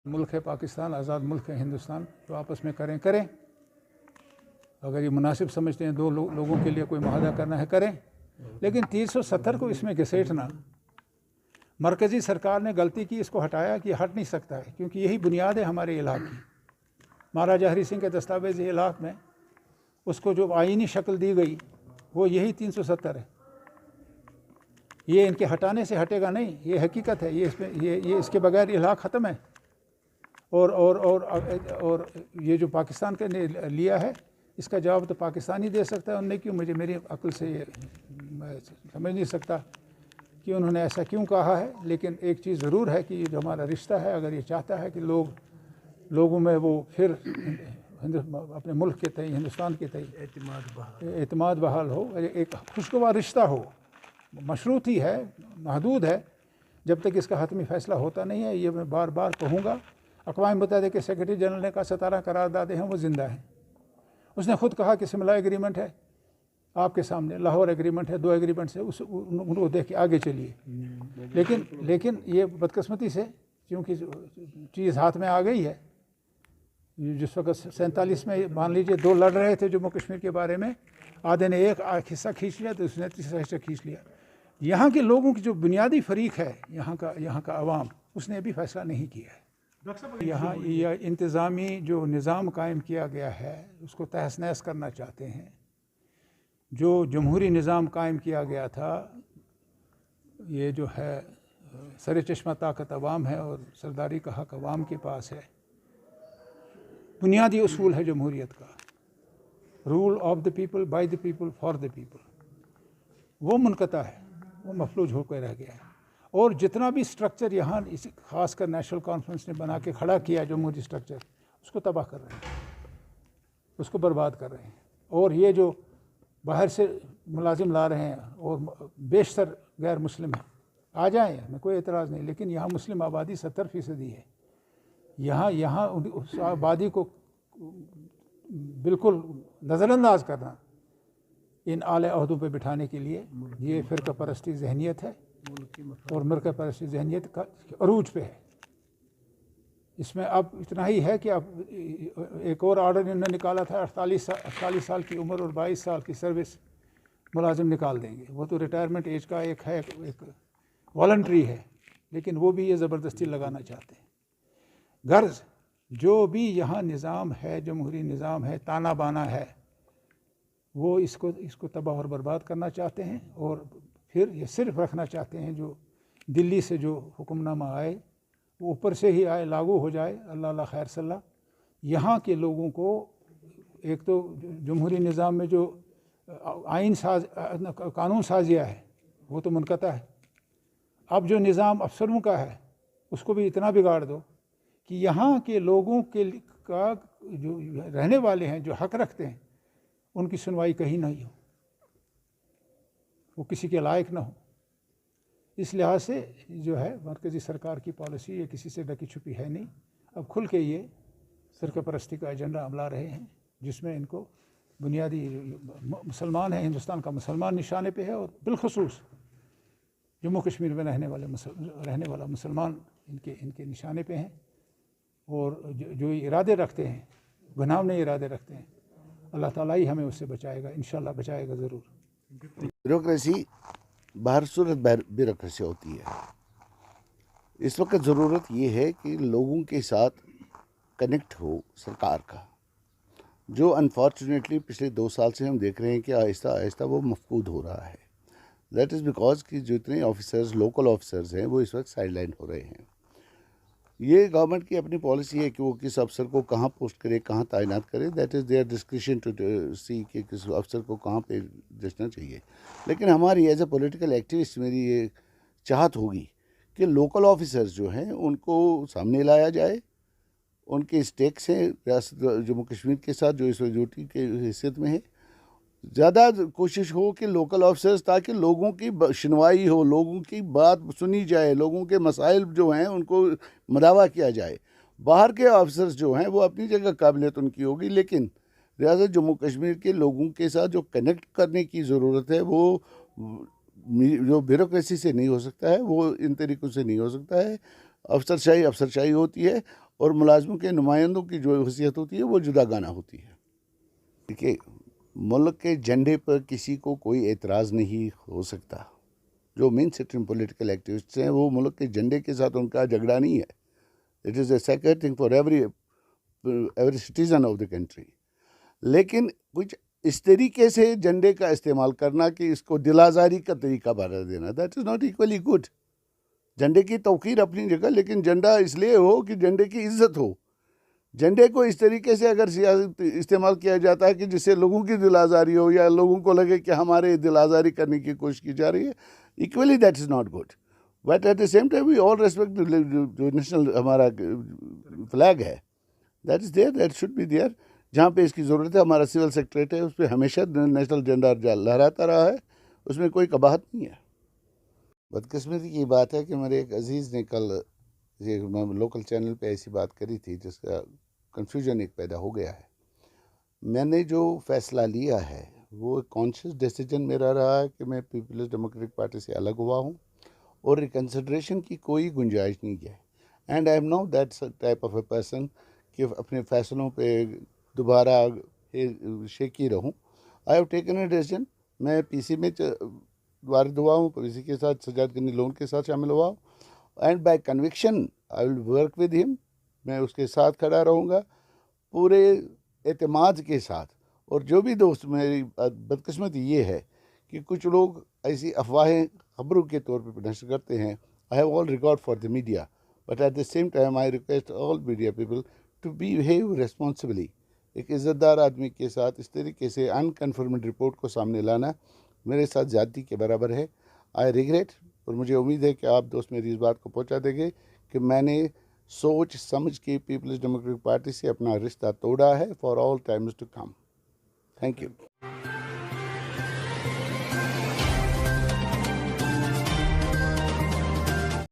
मुल्क है पाकिस्तान, आज़ाद मुल्क है हिंदुस्तान, तो आपस में करें। अगर ये मुनासिब समझते हैं दो लोगों के लिए कोई मुआहदा करना है करें, लेकिन 370 को इसमें घसीटना, मरकज़ी सरकार ने गलती की, इसको हटाया कि हट नहीं सकता है, क्योंकि यही बुनियाद है हमारे इलाक़ की। महाराजा हरी सिंह के दस्तावेज़ इलाक़ में उसको जो आईनी शक्ल दी गई वो यही 370 है। ये इनके हटाने से हटेगा नहीं, ये हकीकत है, ये इसके बगैर इलाक़ ख़त्म है। और ये जो पाकिस्तान के ने लिया है, इसका जवाब तो पाकिस्तान ही दे सकता है। उन्होंने क्यों, मेरी अक्ल से ये मैं समझ नहीं सकता कि उन्होंने ऐसा क्यों कहा है। लेकिन एक चीज़ ज़रूर है कि ये जो हमारा रिश्ता है, अगर ये चाहता है कि लोगों में वो फिर अपने मुल्क के तई, हिंदुस्तान के तई एतमाद बहाल हो, एक खुशगवार रिश्ता हो, मशरूत ही है, महदूद है, जब तक इसका हतमी फ़ैसला होता नहीं है। ये मैं बार बार कहूँगा। अक़वाम मुत्तहिदा के सेक्रेटरी जनरल ने कहा 17 करारदादें हैं, वो ज़िंदा हैं। उसने ख़ुद कहा कि सिमला एग्रीमेंट है आपके सामने, लाहौर एग्रीमेंट है, 2 एग्रीमेंट से उनको देख के आगे चलिए। लेकिन ये बदकिस्मती से क्योंकि चीज़ हाथ में आ गई है, जिस वक्त 47 में मान लीजिए 2 लड़ रहे थे जम्मू कश्मीर के बारे में, आधे ने एक हिस्सा खींच लिया तो उसने तीसरा हिस्सा खींच लिया। यहाँ के लोगों की जो बुनियादी फ़रीक है, यहाँ का अवाम, उसने अभी फ़ैसला नहीं किया है। यहाँ यह इंतज़ामी जो निज़ाम कायम किया गया है उसको तहस नहस करना चाहते हैं। जो जमहूरी निज़ाम कायम किया गया था, ये जो है सर चश्मा ताकत अवाम है और सरदारी का हक़ अवाम के पास है। बुनियादी उसूल है जमहूरियत का, rule of the people, by the people, for the people, वो मुनक़ता है, वो मफलूज होकर रह गया है। और जितना भी स्ट्रक्चर यहाँ इस ख़ासकर नेशनल कॉन्फ्रेंस ने बना के खड़ा किया जमहूरी स्ट्रक्चर, उसको तबाह कर रहे हैं, उसको बर्बाद कर रहे हैं। और ये जो बाहर से मुलाजिम ला रहे हैं और बेशतर गैर मुस्लिम हैं, आ जाएँ, हमें कोई एतराज़ नहीं, लेकिन यहाँ मुस्लिम आबादी 70% है। यहाँ उस आबादी को बिल्कुल नज़रअंदाज करना इन आले अहदों पे बिठाने के लिए ये फ़िरका परस्ती जहनीत है और मिरका परस्ती जहनीत का अरूज पे है। इसमें अब इतना ही है कि अब एक और आर्डर इन्होंने निकाला था, 48 साल की उम्र और 22 साल की सर्विस मुलाजिम निकाल देंगे। वो तो रिटायरमेंट एज का एक वॉलंटरी है, लेकिन वो भी ये ज़बरदस्ती लगाना चाहते हैं। गर्ज जो भी यहाँ निज़ाम है, जमहूरी निज़ाम है, ताना बाना है, वो इसको तबाह और बर्बाद करना चाहते हैं। और फिर ये सिर्फ रखना चाहते हैं जो दिल्ली से जो हुक्मनामा आए वो ऊपर से ही आए, लागू हो जाए, अल्लाह खैर सल्ला। यहाँ के लोगों को एक तो जमहूरी निज़ाम में जो कानून साजिया है वो तो मुनक़ता है। अब जो निज़ाम अफसरों का है उसको भी इतना बिगाड़ दो कि यहाँ के लोगों का जो रहने वाले हैं, जो हक़ रखते हैं, उनकी सुनवाई कहीं नहीं हो, वो किसी के लायक ना हो। इस लिहाज से जो है मरकज़ी सरकार की पॉलिसी ये किसी से ढकी छुपी है नहीं। अब खुल के ये फ़िरका परस्ती का एजेंडा अमला रहे हैं, जिसमें इनको बुनियादी मुसलमान है, हिंदुस्तान का मुसलमान निशाने पे है, और बिलखुसूस जम्मू कश्मीर में रहने वाला मुसलमान इनके निशाने पे हैं। और जो इरादे रखते हैं, घिनौने इरादे रखते हैं, अल्लाह ताला ही हमें उससे बचाएगा, इंशाल्लाह बचाएगा ज़रूर। ब्यूरोक्रेसी बहरसूरत ब्यूरोक्रेसी होती है। इस वक्त ज़रूरत ये है कि लोगों के साथ कनेक्ट हो सरकार का, जो अनफॉर्चुनेटली पिछले 2 साल से हम देख रहे हैं कि आहिस्ता आहिस्ता वो मफकूद हो रहा है। दैट इज़ बिकॉज कि जितने ऑफिसर्स, लोकल ऑफिसर्स हैं, वो इस वक्त साइडलाइन हो रहे हैं। ये गवर्नमेंट की अपनी पॉलिसी है कि वो किस अफसर को कहाँ पोस्ट करे, कहाँ तैनात करे। That is their discretion to see कि किस अफसर को कहाँ पे रखना चाहिए। लेकिन हमारी एज ए पॉलिटिकल एक्टिविस्ट मेरी ये चाहत होगी कि लोकल ऑफिसर्स जो हैं उनको सामने लाया जाए। उनके स्टेक्स हैं रियासत जम्मू कश्मीर के साथ, जो इस ड्यूटी के हैसियत में है। ज़्यादा कोशिश हो कि लोकल ऑफिसर्स, ताकि लोगों की सुनवाई हो, लोगों की बात सुनी जाए, लोगों के मसाइल जो हैं उनको मदावा किया जाए। बाहर के ऑफिसर्स जो हैं वो अपनी जगह काबिलियत उनकी होगी, लेकिन रियासत जम्मू कश्मीर के लोगों के साथ जो कनेक्ट करने की ज़रूरत है वो जो ब्यूरोक्रेसी से नहीं हो सकता है, वो इन तरीक़ों से नहीं हो सकता है। अफसरशाही होती है اور ملازموں کے نمائندوں کی جو حیثیت ہوتی ہے وہ جدا گانا ہوتی ہے. دیکھیے ملک کے جھنڈے پر کسی کو کوئی اعتراض نہیں ہو سکتا. جو مین سٹریم پولیٹیکل ایکٹیوسٹس ہیں وہ ملک کے جھنڈے کے ساتھ ان کا جھگڑا نہیں ہے. It is a sacred thing for every citizen of the country. لیکن کچھ اس طریقے سے جھنڈے کا استعمال کرنا کہ اس کو دل آزاری کا طریقہ بنا دینا, that is not equally good. جھنڈے کی توقیر اپنی جگہ, لیکن جھنڈا اس لیے ہو کہ جھنڈے کی عزت ہو. جھنڈے کو اس طریقے سے اگر سیاست استعمال کیا جاتا ہے کہ جس سے لوگوں کی دل آزاری ہو یا لوگوں کو لگے کہ ہمارے دل آزاری کرنے کی کوشش کی جا رہی ہے, actually that is not good. But at the same time we all respect جو نیشنل ہمارا فلیگ ہے, that is there, that should be there. جہاں پہ اس کی ضرورت ہے, ہمارا سول سیکریٹریٹ ہے, اس پہ ہمیشہ نیشنل جھنڈا لہراتا رہا ہے, اس میں کوئی قباحت نہیں ہے. بدقسمتی کی بات ہے کہ میرے ایک عزیز نے کل لوکل چینل پہ ایسی بات کری تھی جس کا کنفیوژن ایک پیدا ہو گیا ہے. میں نے جو فیصلہ لیا ہے وہ کانشیس ڈیسیجن میرا رہا ہے کہ میں پیپلز ڈیموکریٹک پارٹی سے الگ ہوا ہوں اور ریکنسیڈریشن کی کوئی گنجائش نہیں ہے. And I am not that type of a person کہ اپنے فیصلوں پہ دوبارہ شیکی رہوں. I have taken a decision. میں پی سی میں وارد ہوا ہوں, پی سی کے ساتھ سجاد غنی لون کے ساتھ شامل ہوا ہوں, and by conviction I will work with ہم. میں اس کے ساتھ کھڑا رہوں گا پورے اعتماد کے ساتھ. اور جو بھی دوست, میری بدقسمتی یہ ہے کہ کچھ لوگ ایسی افواہیں خبروں کے طور پہ نشر کرتے ہیں. I have all regard for the media, but at the same time I request all media people to behave responsibly. ایک عزت دار آدمی کے ساتھ اس طریقے سے انکنفرمڈ رپورٹ کو سامنے لانا میرے ساتھ زیادتی کے برابر ہے. آئی ریگریٹ. اور مجھے امید ہے کہ آپ دوست میری اس بات کو پہنچا دیں گے کہ میں نے سوچ سمجھ کے پیپلز ڈیموکریٹک پارٹی سے اپنا رشتہ توڑا ہے for all times to come. Thank you.